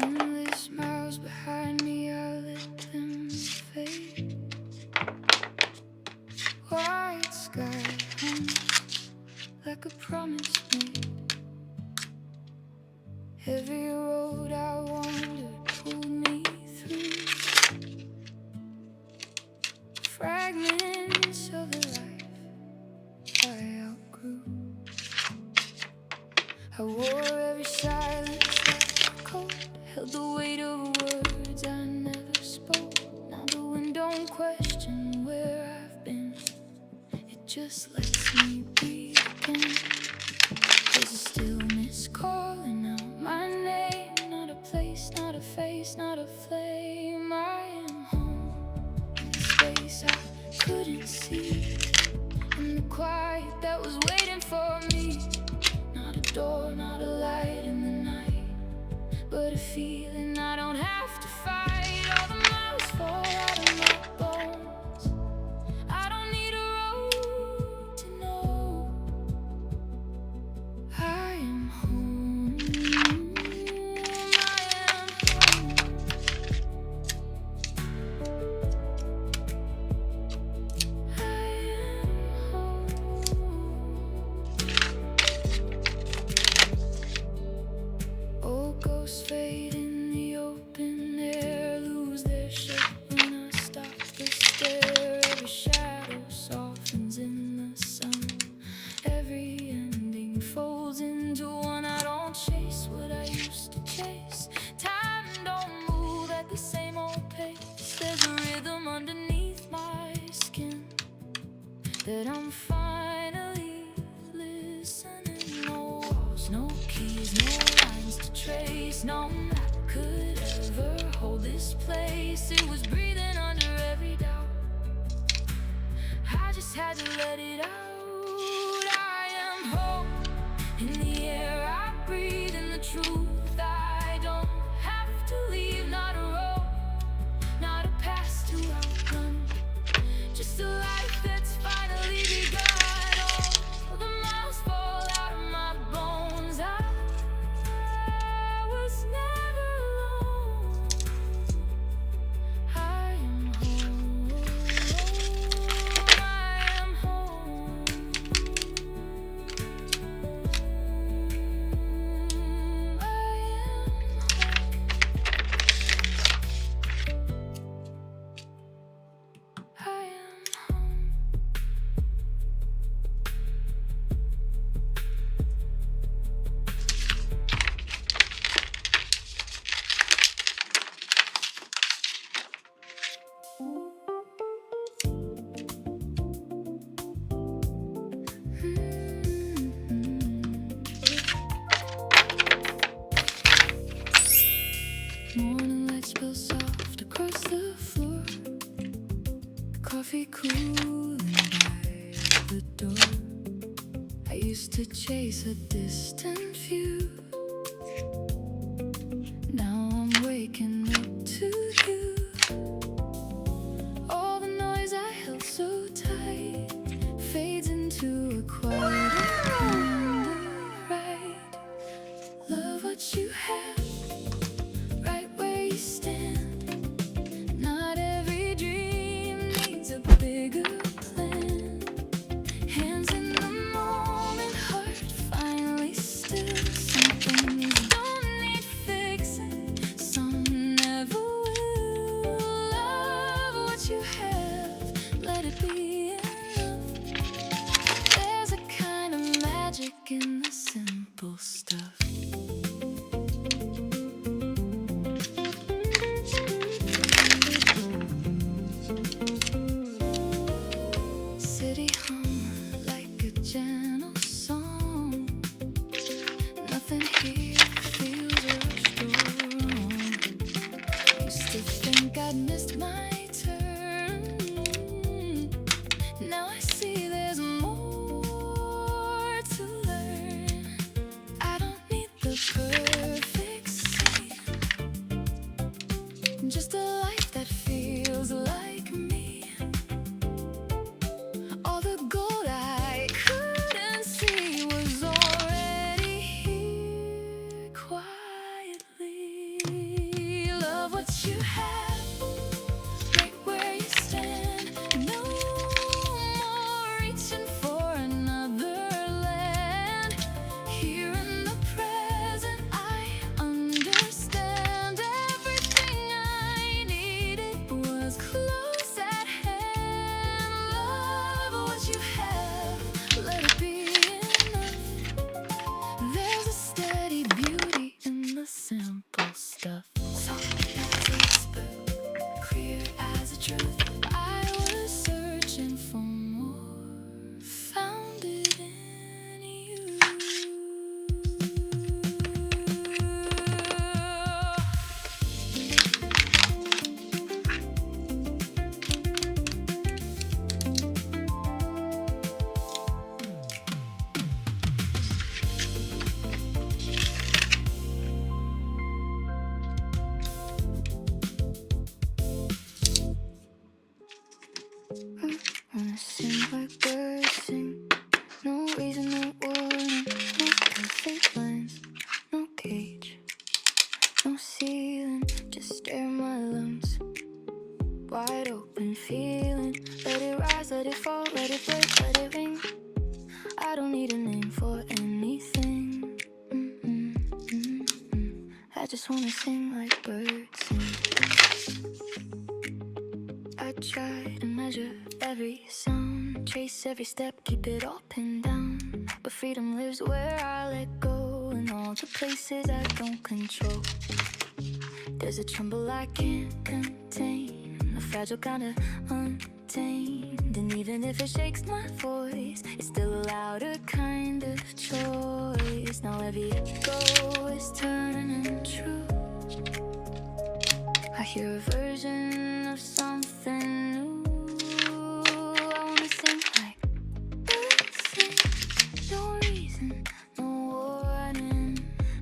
Endless miles behind me, I let them fade. White sky hung like a promise made. Every road I wandered pulled me through. Fragments of a life I outgrew. I wore every silence like a coat, held the weight of words I never spoke. Now the wind don't question where I've been, it just lets me breathe again. There's a stillness calling out my name. Not a place, not a face, not a flame. I am home in the space I couldn't see, in the quiet that was waiting for me. Not a door, not a light in the night, but a feeling I don't have to fight. All the miles fall out of my bones. I don't need a road to know I am home. I am home. I am home. Old ghosts fade in the open air, lose their shape when I stop to stare. Every shadow softens in the sun. Every ending folds into one. I don't chase what I used to chase. Time don't move at the same old pace. There's a rhythm underneath my skin that I'm finally listening. No walls, no keys, no lines to trace. No map could ever hold this place. It was breathing under every doubt. I just had to let it out. I am home in the air I breathe, in the truth I don't have to leave. Not a road, not a past to outrun, just a life that's finally begun. All the miles fall out of my bones. I was never alone. I am home. I am home. I am home. Morning light spills soft across the floor. Coffee cooling by the door. I used to chase a distant view. Now I'm waking up to you. All the noise I held so tight fades into a quiet right. Love what you have, right where you stand. Not every dream needs a bigger plan. Hands in the moment, heart finally still. Some things don't need fixing, some never will. Love what you have, let it be enough. There's a kind of magic in the simple stuff. City hum like a gentle song. Nothing here feels rushed or wrong. Used to think I'd missed my turn. Now I see there's more to learn. I don't need the perfect scene, just a life that feels like me. All the gold I couldn't see was already here quietly. let it break, let it ring. I don't need a name for anything. I just wanna sing like birds sing. I try to measure every sound, trace every step, keep it all pinned down. But freedom lives where I let go, in all the places I don't control. There's a tremble I can't contain, a fragile kind of untamed. And even if it shakes my voice, it's still a louder kind of choice. Now every echo is turning true. I hear a version of something new. I wanna sing like birds sing. No reason, no warning,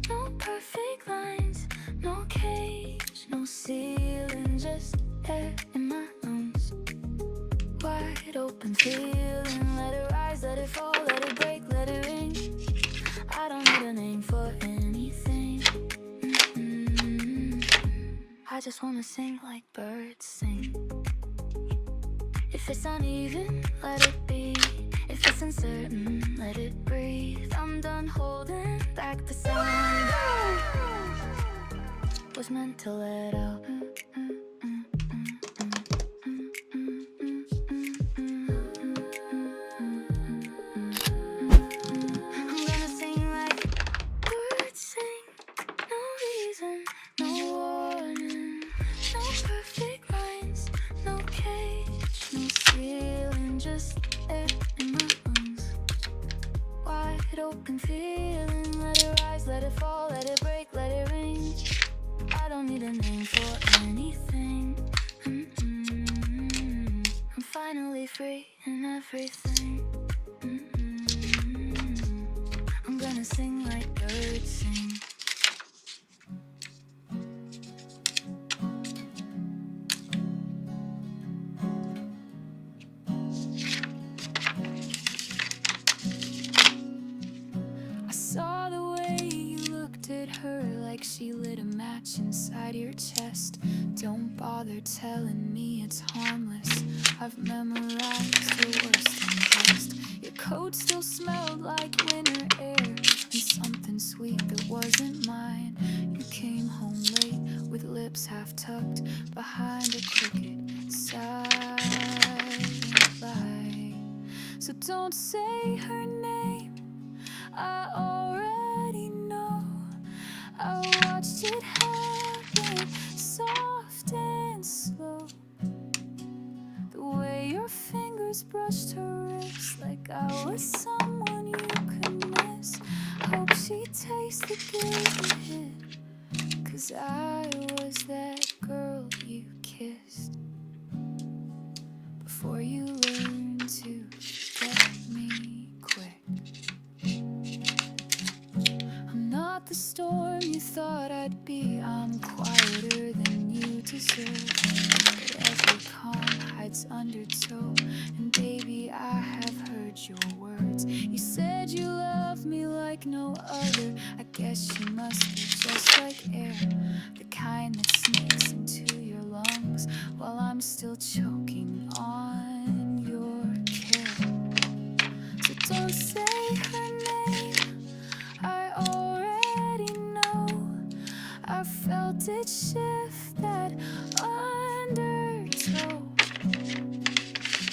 no perfect lines, no cage, no ceiling, just air in my lungs. Wide open feeling, let it rise, let it fall, let it break, let it ring. I don't need a name for anything. I just wanna sing like birds sing. If it's uneven, let it be. If it's uncertain, let it breathe. I'm done holding back the sound I was meant to let out. I'm gonna sing like birds sing. No reason, no warning, no perfect lines, no cage, no ceiling, just air in my lungs. Wide open feeling, let it rise, let it fall, let it break, let it ring. I don't need a name for anything. I'm finally free in everything. I'm gonna sing like birds sing. I saw the way you looked at her like she lit a match inside your chest. Don't bother telling me it's harmless. I've memorized your worst and best. Your coat still smelled like winter air and something sweet that wasn't mine. You came home late with lips half tucked behind a crooked silent lie. So don't say her name, I already know. I watched it happen, soft and slow. The way your fingers brushed her wrist, like I was someone you could miss. Hope she tastes the guilt you hid, 'cause I was that girl you kissed before you learned to get me quick. I'm not the storm you thought I'd be. I'm quieter than you deserve, but every calm hides undertow. And baby, I have heard your words. You said you love me like no other. I guess you must be just like air, the kind that sneaks into your lungs while I'm still choking on your care. So don't say her name, I already know. I felt it shift that undertow.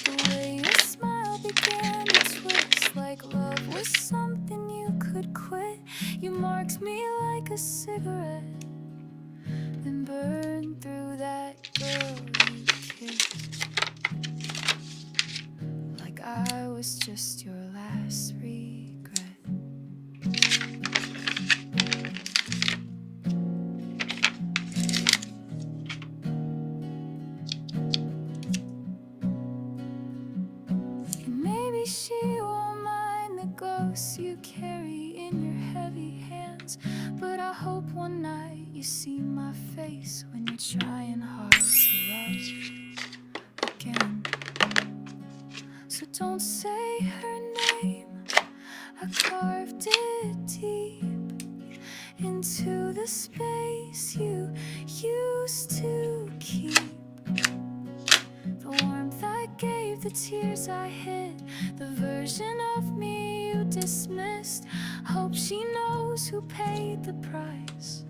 The way your smile began to twist, like love was something you could quit. You marked me like a cigarette, then burned through that girl you kissed, like I was just your last regret. And maybe she won't mind the ghosts you carry in your heavy hands, but I hope one night you see my face when you're trying hard to love again. So don't say her name, I carved it deep into the space you used to keep. The warmth I gave, the tears I hid, version of me you dismissed. Hope she knows who paid the price.